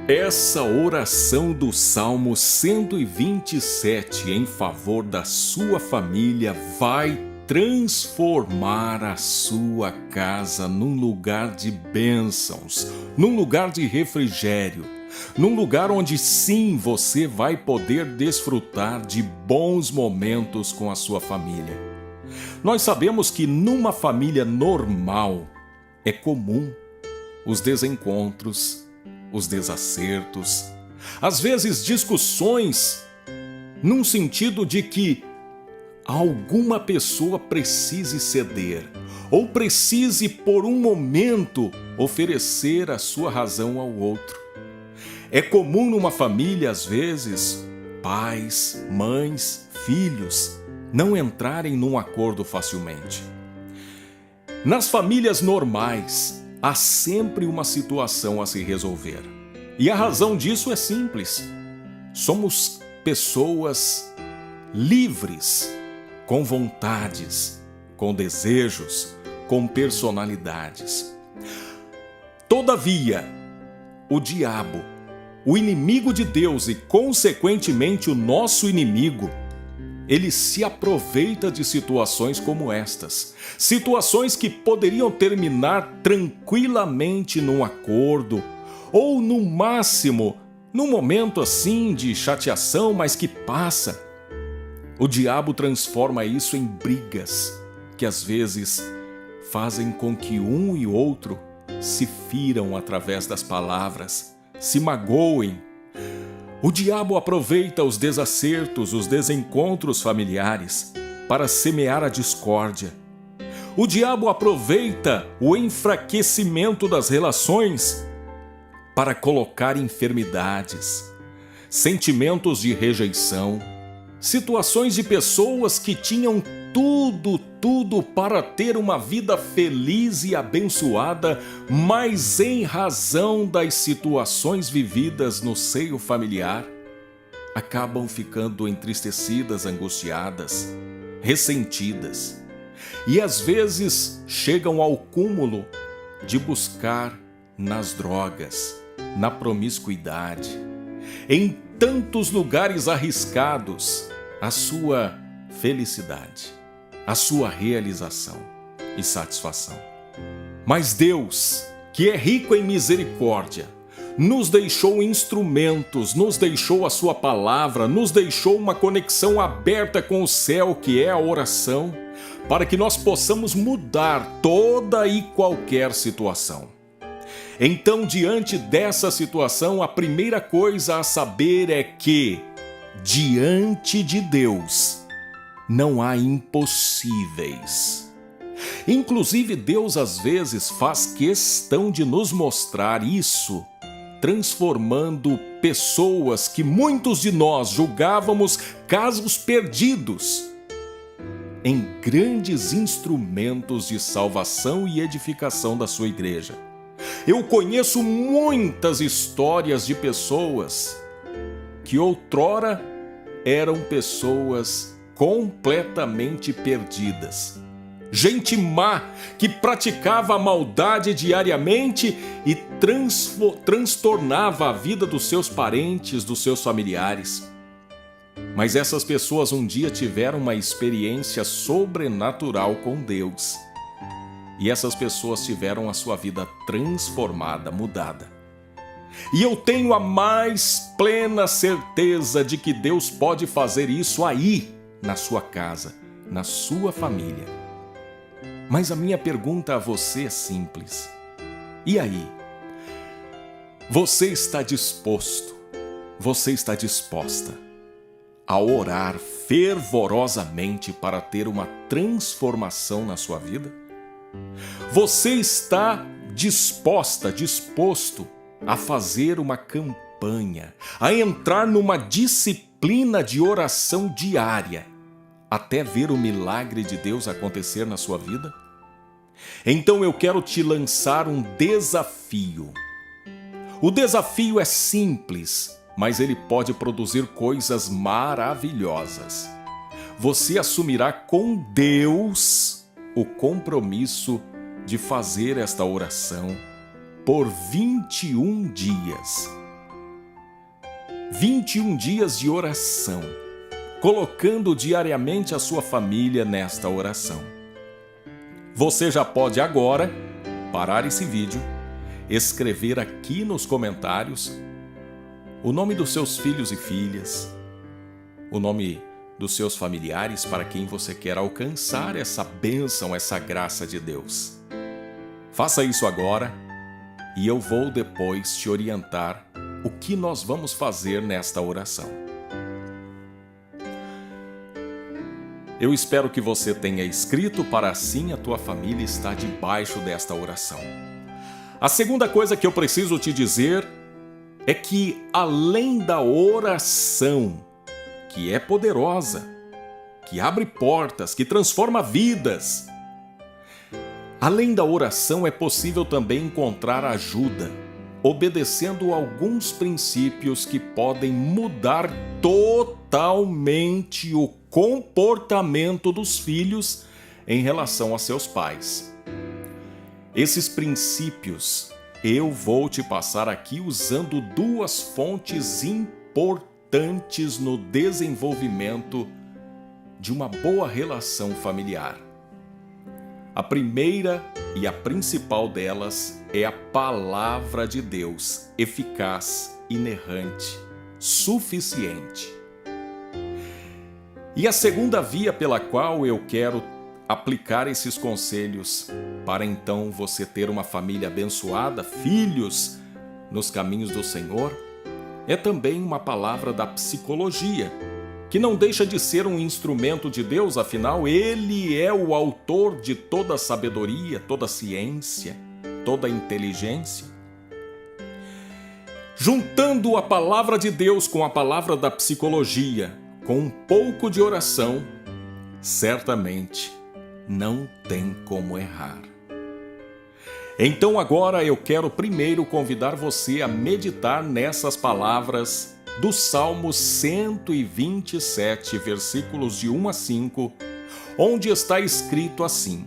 Essa oração do Salmo 127 em favor da sua família vai transformar a sua casa num lugar de bênçãos, num lugar de refrigério, num lugar onde sim você vai poder desfrutar de bons momentos com a sua família. Nós sabemos que numa família normal é comum os desencontros, os desacertos, às vezes discussões, num sentido de que alguma pessoa precise ceder ou precise por um momento oferecer a sua razão ao outro. É comum numa família, às vezes, pais, mães, filhos não entrarem num acordo facilmente. Nas famílias normais, há sempre uma situação a se resolver. E a razão disso é simples. Somos pessoas livres, com vontades, com desejos, com personalidades. Todavia, o diabo, o inimigo de Deus e, consequentemente, o nosso inimigo, ele se aproveita de situações como estas. Situações que poderiam terminar tranquilamente num acordo, ou no máximo, num momento assim de chateação, mas que passa. O diabo transforma isso em brigas, que às vezes fazem com que um e outro se firam através das palavras, se magoem. O diabo aproveita os desacertos, os desencontros familiares para semear a discórdia. O diabo aproveita o enfraquecimento das relações para colocar enfermidades, sentimentos de rejeição, situações de pessoas que tinham tudo para ter uma vida feliz e abençoada, mas em razão das situações vividas no seio familiar, acabam ficando entristecidas, angustiadas, ressentidas e às vezes chegam ao cúmulo de buscar nas drogas, na promiscuidade, em tantos lugares arriscados, a sua felicidade, a sua realização e satisfação. Mas Deus, que é rico em misericórdia, nos deixou instrumentos, nos deixou a sua palavra, nos deixou uma conexão aberta com o céu, que é a oração, para que nós possamos mudar toda e qualquer situação. Então, diante dessa situação, a primeira coisa a saber é que, diante de Deus, não há impossíveis. Inclusive, Deus às vezes faz questão de nos mostrar isso, transformando pessoas que muitos de nós julgávamos casos perdidos em grandes instrumentos de salvação e edificação da sua igreja. Eu conheço muitas histórias de pessoas que outrora eram pessoas completamente perdidas. Gente má que praticava a maldade diariamente e transtornava a vida dos seus parentes, dos seus familiares. Mas essas pessoas um dia tiveram uma experiência sobrenatural com Deus. E essas pessoas tiveram a sua vida transformada, mudada. E eu tenho a mais plena certeza de que Deus pode fazer isso aí, na sua casa, na sua família. Mas a minha pergunta a você é simples. E aí? Você está disposto, você está disposta a orar fervorosamente para ter uma transformação na sua vida? Você está disposto a fazer uma campanha, a entrar numa disciplina de oração diária, até ver o milagre de Deus acontecer na sua vida? Então eu quero te lançar um desafio. O desafio é simples, mas ele pode produzir coisas maravilhosas. Você assumirá com Deus o compromisso de fazer esta oração por 21 dias. 21 dias de oração, colocando diariamente a sua família nesta oração. Você já pode agora parar esse vídeo, escrever aqui nos comentários o nome dos seus filhos e filhas, o nome dos seus familiares para quem você quer alcançar essa bênção, essa graça de Deus. Faça isso agora e eu vou depois te orientar o que nós vamos fazer nesta oração. Eu espero que você tenha escrito para assim a tua família estar debaixo desta oração. A segunda coisa que eu preciso te dizer é que além da oração, que é poderosa, que abre portas, que transforma vidas, além da oração é possível também encontrar ajuda, obedecendo alguns princípios que podem mudar totalmente o comportamento dos filhos em relação a seus pais. Esses princípios eu vou te passar aqui usando duas fontes importantes no desenvolvimento de uma boa relação familiar. A primeira e a principal delas é a Palavra de Deus, eficaz, inerrante, suficiente. E a segunda via pela qual eu quero aplicar esses conselhos para então você ter uma família abençoada, filhos nos caminhos do Senhor, é também uma palavra da psicologia, que não deixa de ser um instrumento de Deus, afinal, Ele é o autor de toda a sabedoria, toda a ciência, toda a inteligência. Juntando a palavra de Deus com a palavra da psicologia, com um pouco de oração, certamente não tem como errar. Então agora eu quero primeiro convidar você a meditar nessas palavras do Salmo 127, versículos de 1 a 5, onde está escrito assim: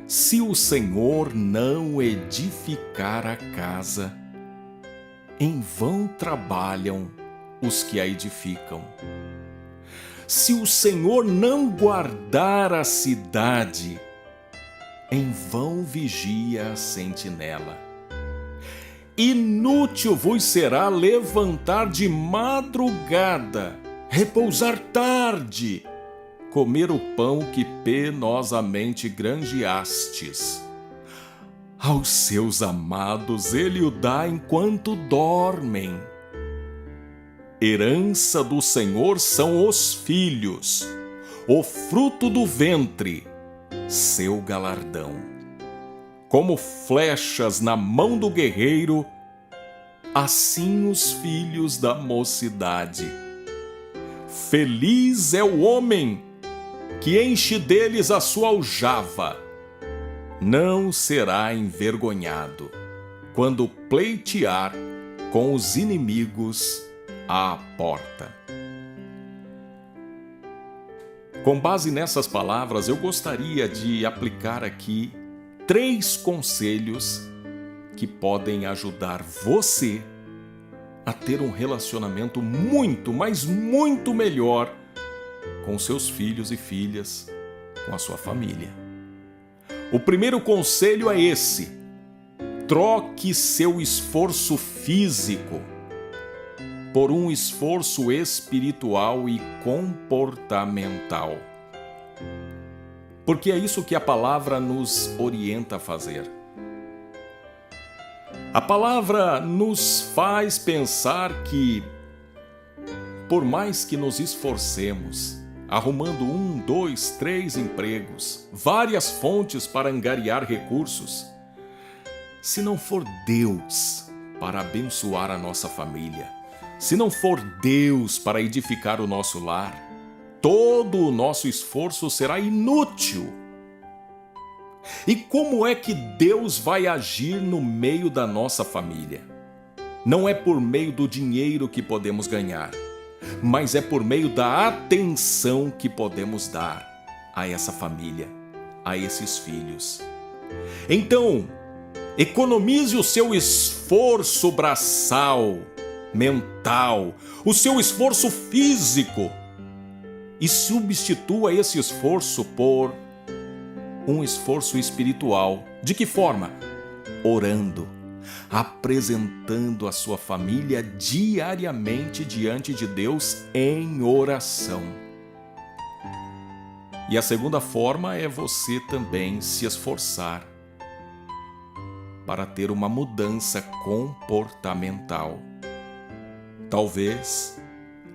Se o Senhor não edificar a casa, em vão trabalham os que a edificam. Se o Senhor não guardar a cidade, em vão vigia a sentinela. Inútil vos será levantar de madrugada, repousar tarde, comer o pão que penosamente granjeastes. Aos seus amados ele o dá enquanto dormem. Herança do Senhor são os filhos, o fruto do ventre, seu galardão. Como flechas na mão do guerreiro, assim os filhos da mocidade. Feliz é o homem que enche deles a sua aljava. Não será envergonhado quando pleitear com os inimigos à porta. Com base nessas palavras, eu gostaria de aplicar aqui 3 conselhos que podem ajudar você a ter um relacionamento muito, mas muito melhor com seus filhos e filhas, com a sua família. O primeiro conselho é esse: troque seu esforço físico por um esforço espiritual e comportamental. Porque é isso que a palavra nos orienta a fazer. A palavra nos faz pensar que, por mais que nos esforcemos, arrumando 1, 2, 3 empregos, várias fontes para angariar recursos, se não for Deus para abençoar a nossa família, se não for Deus para edificar o nosso lar, todo o nosso esforço será inútil. E como é que Deus vai agir no meio da nossa família? Não é por meio do dinheiro que podemos ganhar, mas é por meio da atenção que podemos dar a essa família, a esses filhos. Então, economize o seu esforço braçal mental, o seu esforço físico e substitua esse esforço por um esforço espiritual. De que forma? Orando, apresentando a sua família diariamente diante de Deus em oração. E a segunda forma é você também se esforçar para ter uma mudança comportamental. Talvez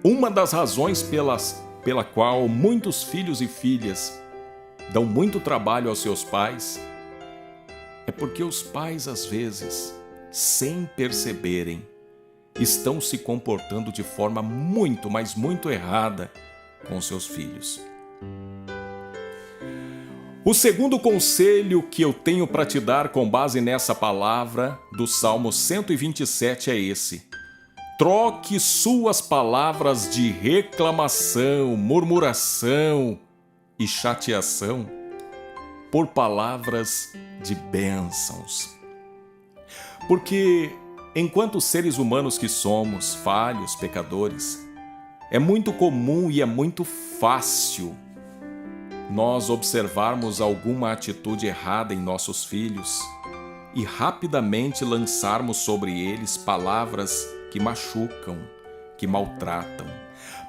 uma das razões pela qual muitos filhos e filhas dão muito trabalho aos seus pais é porque os pais, às vezes, sem perceberem, estão se comportando de forma muito, mas muito errada com seus filhos. O segundo conselho que eu tenho para te dar com base nessa palavra do Salmo 127 é esse: troque suas palavras de reclamação, murmuração e chateação por palavras de bênçãos. Porque, enquanto seres humanos que somos, falhos, pecadores, é muito comum e é muito fácil nós observarmos alguma atitude errada em nossos filhos e rapidamente lançarmos sobre eles palavras que machucam, que maltratam,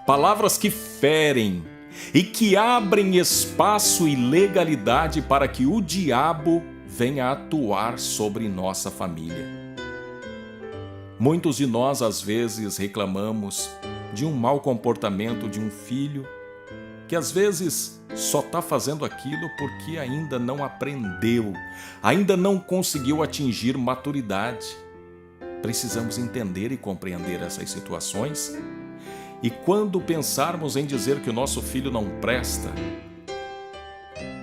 palavras que ferem e que abrem espaço e legalidade para que o diabo venha atuar sobre nossa família. Muitos de nós, às vezes, reclamamos de um mau comportamento de um filho que, às vezes, só está fazendo aquilo porque ainda não aprendeu, ainda não conseguiu atingir maturidade. Precisamos entender e compreender essas situações. E quando pensarmos em dizer que o nosso filho não presta,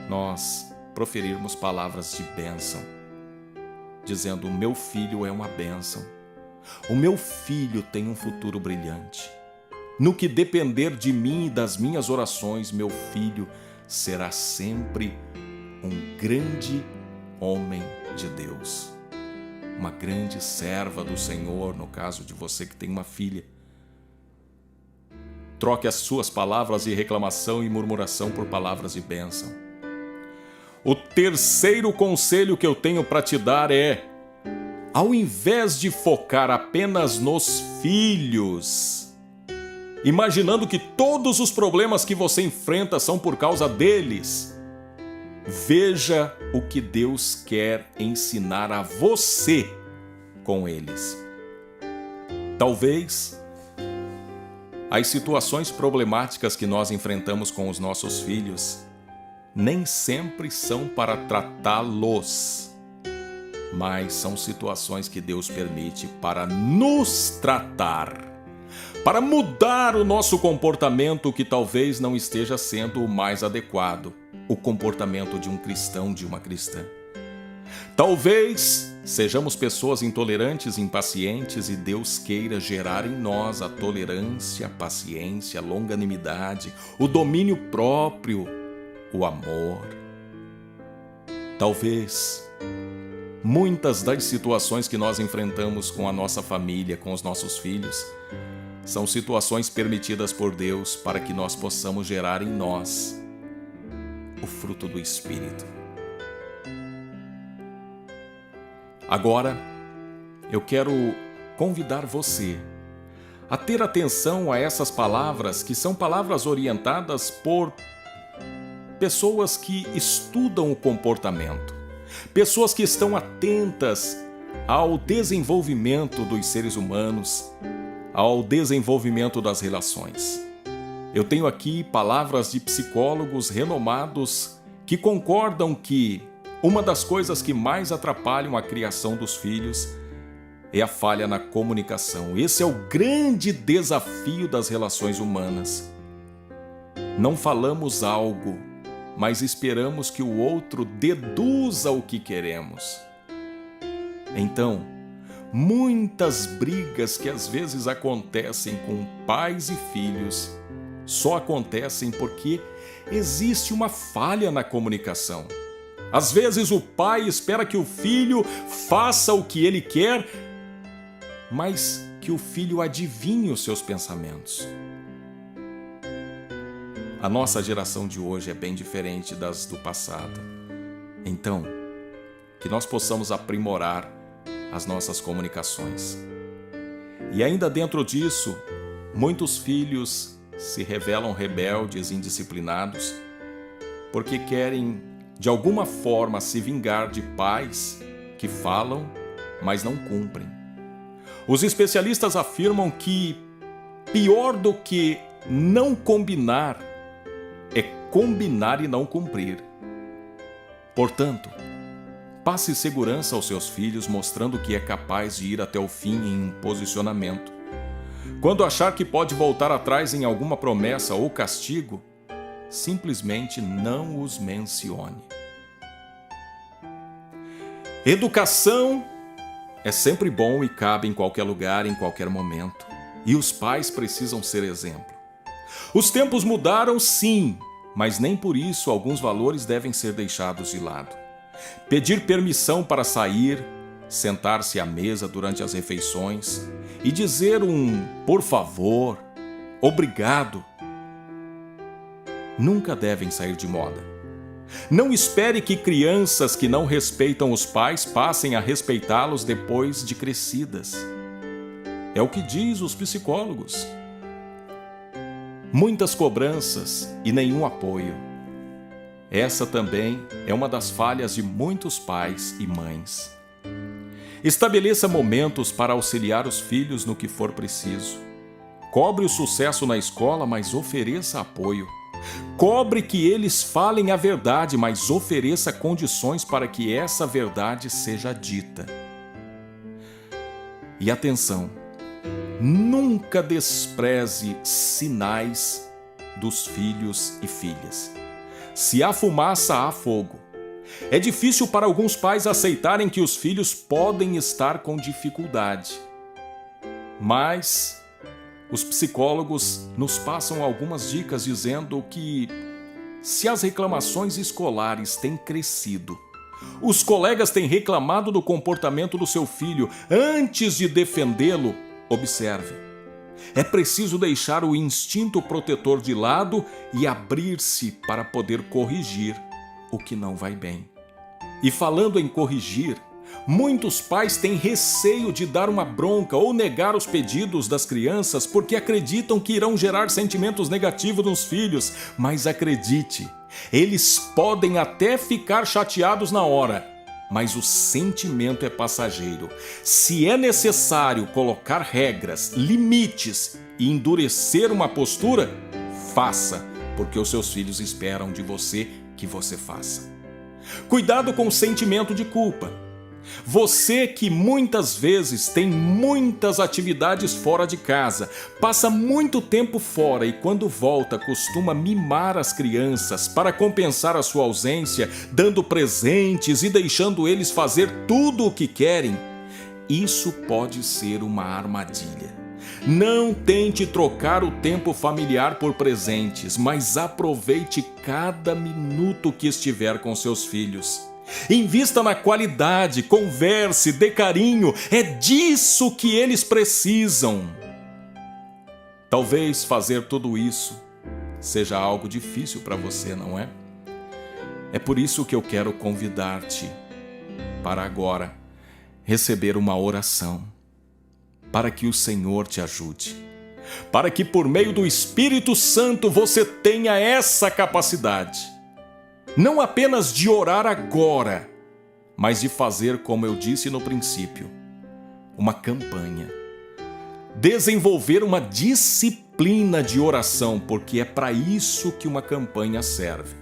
nós proferirmos palavras de bênção, dizendo: o meu filho é uma bênção, o meu filho tem um futuro brilhante. No que depender de mim e das minhas orações, meu filho será sempre um grande homem de Deus, uma grande serva do Senhor, no caso de você que tem uma filha. Troque as suas palavras de reclamação e murmuração por palavras de bênção. O terceiro conselho que eu tenho para te dar é: ao invés de focar apenas nos filhos, imaginando que todos os problemas que você enfrenta são por causa deles, veja o que Deus quer ensinar a você com eles. Talvez as situações problemáticas que nós enfrentamos com os nossos filhos nem sempre são para tratá-los, mas são situações que Deus permite para nos tratar, para mudar o nosso comportamento que talvez não esteja sendo o mais adequado, o comportamento de um cristão, de uma cristã. Talvez sejamos pessoas intolerantes, impacientes, e Deus queira gerar em nós a tolerância, a paciência, a longanimidade, o domínio próprio, o amor. Talvez muitas das situações que nós enfrentamos com a nossa família, com os nossos filhos, são situações permitidas por Deus para que nós possamos gerar em nós o fruto do Espírito. Agora, eu quero convidar você a ter atenção a essas palavras, que são palavras orientadas por pessoas que estudam o comportamento, pessoas que estão atentas ao desenvolvimento dos seres humanos, ao desenvolvimento das relações. Eu tenho aqui palavras de psicólogos renomados que concordam que uma das coisas que mais atrapalham a criação dos filhos é a falha na comunicação. Esse é o grande desafio das relações humanas. Não falamos algo, mas esperamos que o outro deduza o que queremos. Então, muitas brigas que às vezes acontecem com pais e filhos só acontecem porque existe uma falha na comunicação. Às vezes o pai espera que o filho faça o que ele quer, mas que o filho adivinhe os seus pensamentos. A nossa geração de hoje é bem diferente das do passado. Então, que nós possamos aprimorar as nossas comunicações. E ainda dentro disso, muitos filhos se revelam rebeldes e indisciplinados porque querem, de alguma forma, se vingar de pais que falam, mas não cumprem. Os especialistas afirmam que pior do que não combinar é combinar e não cumprir. Portanto, passe segurança aos seus filhos, mostrando que é capaz de ir até o fim em um posicionamento. Quando achar que pode voltar atrás em alguma promessa ou castigo, simplesmente não os mencione. Educação é sempre bom e cabe em qualquer lugar, em qualquer momento. E os pais precisam ser exemplo. Os tempos mudaram, sim, mas nem por isso alguns valores devem ser deixados de lado. Pedir permissão para sair, sentar-se à mesa durante as refeições e dizer um por favor, obrigado, nunca devem sair de moda. Não espere que crianças que não respeitam os pais passem a respeitá-los depois de crescidas. É o que diz os psicólogos. Muitas cobranças e nenhum apoio. Essa também é uma das falhas de muitos pais e mães. Estabeleça momentos para auxiliar os filhos no que for preciso. Cobre o sucesso na escola, mas ofereça apoio. Cobre que eles falem a verdade, mas ofereça condições para que essa verdade seja dita. E atenção, nunca despreze sinais dos filhos e filhas. Se há fumaça, há fogo. É difícil para alguns pais aceitarem que os filhos podem estar com dificuldade. Mas os psicólogos nos passam algumas dicas dizendo que, se as reclamações escolares têm crescido, os colegas têm reclamado do comportamento do seu filho, antes de defendê-lo, observe. É preciso deixar o instinto protetor de lado e abrir-se para poder corrigir o que não vai bem. E falando em corrigir, muitos pais têm receio de dar uma bronca ou negar os pedidos das crianças porque acreditam que irão gerar sentimentos negativos nos filhos. Mas acredite, eles podem até ficar chateados na hora, mas o sentimento é passageiro. Se é necessário colocar regras, limites e endurecer uma postura, faça, porque os seus filhos esperam de você que você faça. Cuidado com o sentimento de culpa. Você que muitas vezes tem muitas atividades fora de casa, passa muito tempo fora e quando volta costuma mimar as crianças para compensar a sua ausência, dando presentes e deixando eles fazer tudo o que querem, isso pode ser uma armadilha. Não tente trocar o tempo familiar por presentes, mas aproveite cada minuto que estiver com seus filhos. Invista na qualidade, converse, dê carinho, é disso que eles precisam. Talvez fazer tudo isso seja algo difícil para você, não é? É por isso que eu quero convidar-te para agora receber uma oração, para que o Senhor te ajude, para que por meio do Espírito Santo você tenha essa capacidade. Não apenas de orar agora, mas de fazer, como eu disse no princípio, uma campanha. Desenvolver uma disciplina de oração, porque é para isso que uma campanha serve.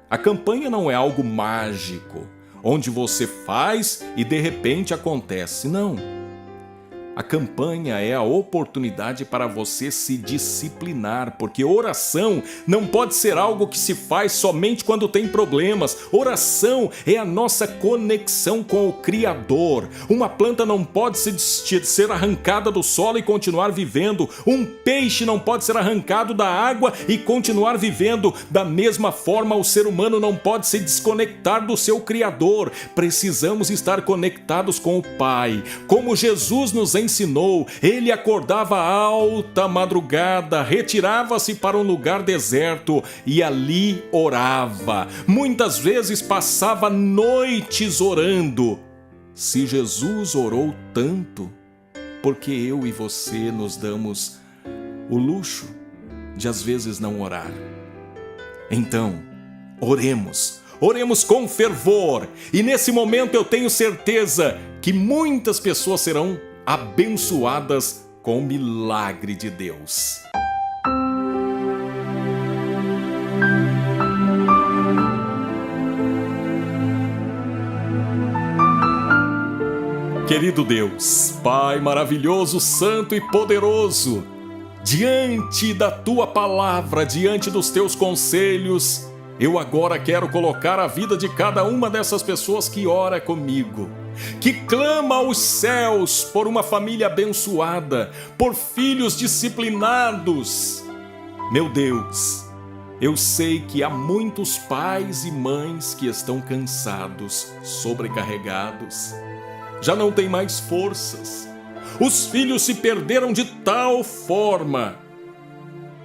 A campanha não é algo mágico, onde você faz e de repente acontece, não. A campanha é a oportunidade para você se disciplinar, porque oração não pode ser algo que se faz somente quando tem problemas. Oração é a nossa conexão com o Criador. Uma planta não pode ser arrancada do solo e continuar vivendo. Um peixe não pode ser arrancado da água e continuar vivendo. Da mesma forma, o ser humano não pode se desconectar do seu Criador. Precisamos estar conectados com o Pai. Como Jesus nos ensinou ensinou, ele acordava alta madrugada, retirava-se para um lugar deserto e ali orava. Muitas vezes passava noites orando. Se Jesus orou tanto, por que eu e você nos damos o luxo de às vezes não orar? Então, oremos com fervor, e nesse momento eu tenho certeza que muitas pessoas serão abençoadas com o milagre de Deus. Querido Deus, Pai maravilhoso, santo e poderoso, diante da Tua palavra, diante dos Teus conselhos, eu agora quero colocar a vida de cada uma dessas pessoas que ora comigo, que clama aos céus por uma família abençoada, por filhos disciplinados. Meu Deus, eu sei que há muitos pais e mães que estão cansados, sobrecarregados, já não têm mais forças. Os filhos se perderam de tal forma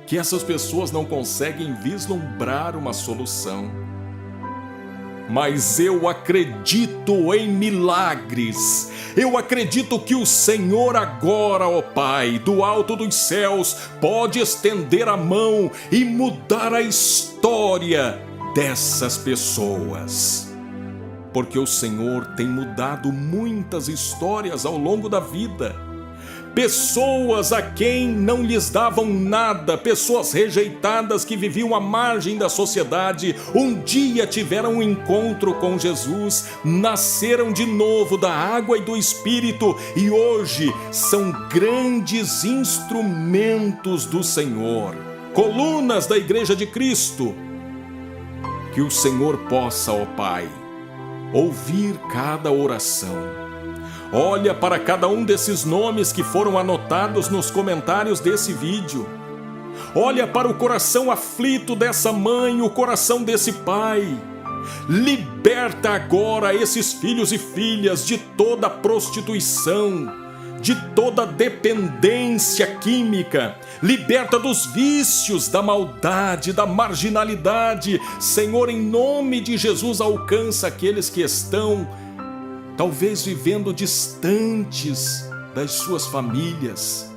que essas pessoas não conseguem vislumbrar uma solução. Mas eu acredito em milagres. Eu acredito que o Senhor agora, ó Pai, do alto dos céus, pode estender a mão e mudar a história dessas pessoas. Porque o Senhor tem mudado muitas histórias ao longo da vida. Pessoas a quem não lhes davam nada, pessoas rejeitadas que viviam à margem da sociedade, um dia tiveram um encontro com Jesus, nasceram de novo da água e do Espírito e hoje são grandes instrumentos do Senhor, colunas da Igreja de Cristo. Que o Senhor possa, ó Pai, ouvir cada oração. Olha para cada um desses nomes que foram anotados nos comentários desse vídeo. Olha para o coração aflito dessa mãe, o coração desse pai. Liberta agora esses filhos e filhas de toda prostituição, de toda dependência química. Liberta dos vícios, da maldade, da marginalidade. Senhor, em nome de Jesus, alcança aqueles que estão talvez vivendo distantes das suas famílias,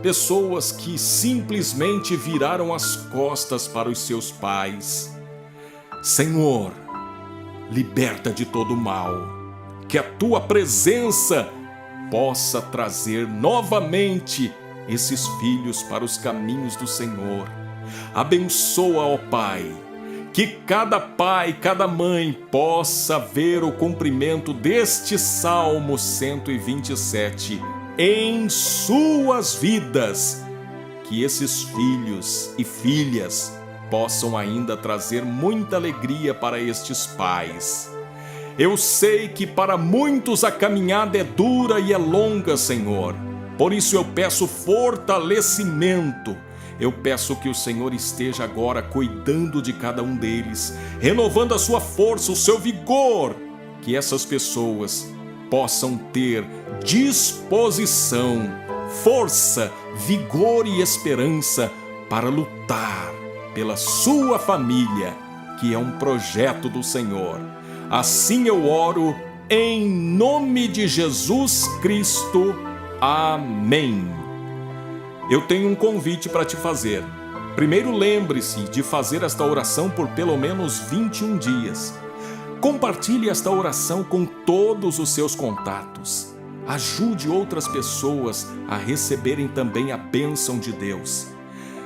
pessoas que simplesmente viraram as costas para os seus pais. Senhor, liberta de todo mal, que a Tua presença possa trazer novamente esses filhos para os caminhos do Senhor. Abençoa, ó Pai, que cada pai, cada mãe possa ver o cumprimento deste Salmo 127 em suas vidas. Que esses filhos e filhas possam ainda trazer muita alegria para estes pais. Eu sei que para muitos a caminhada é dura e é longa, Senhor. Por isso eu peço fortalecimento. Eu peço que o Senhor esteja agora cuidando de cada um deles, renovando a sua força, o seu vigor, que essas pessoas possam ter disposição, força, vigor e esperança para lutar pela sua família, que é um projeto do Senhor. Assim eu oro em nome de Jesus Cristo. Amém. Eu tenho um convite para te fazer. Primeiro, lembre-se de fazer esta oração por pelo menos 21 dias. Compartilhe esta oração com todos os seus contatos. Ajude outras pessoas a receberem também a bênção de Deus.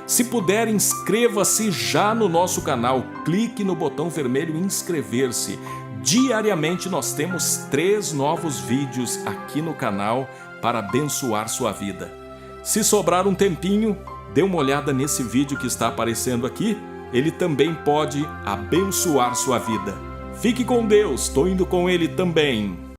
Se puder, inscreva-se já no nosso canal. Clique no botão vermelho inscrever-se. Diariamente nós temos 3 novos vídeos aqui no canal para abençoar sua vida. Se sobrar um tempinho, dê uma olhada nesse vídeo que está aparecendo aqui. Ele também pode abençoar sua vida. Fique com Deus, estou indo com Ele também.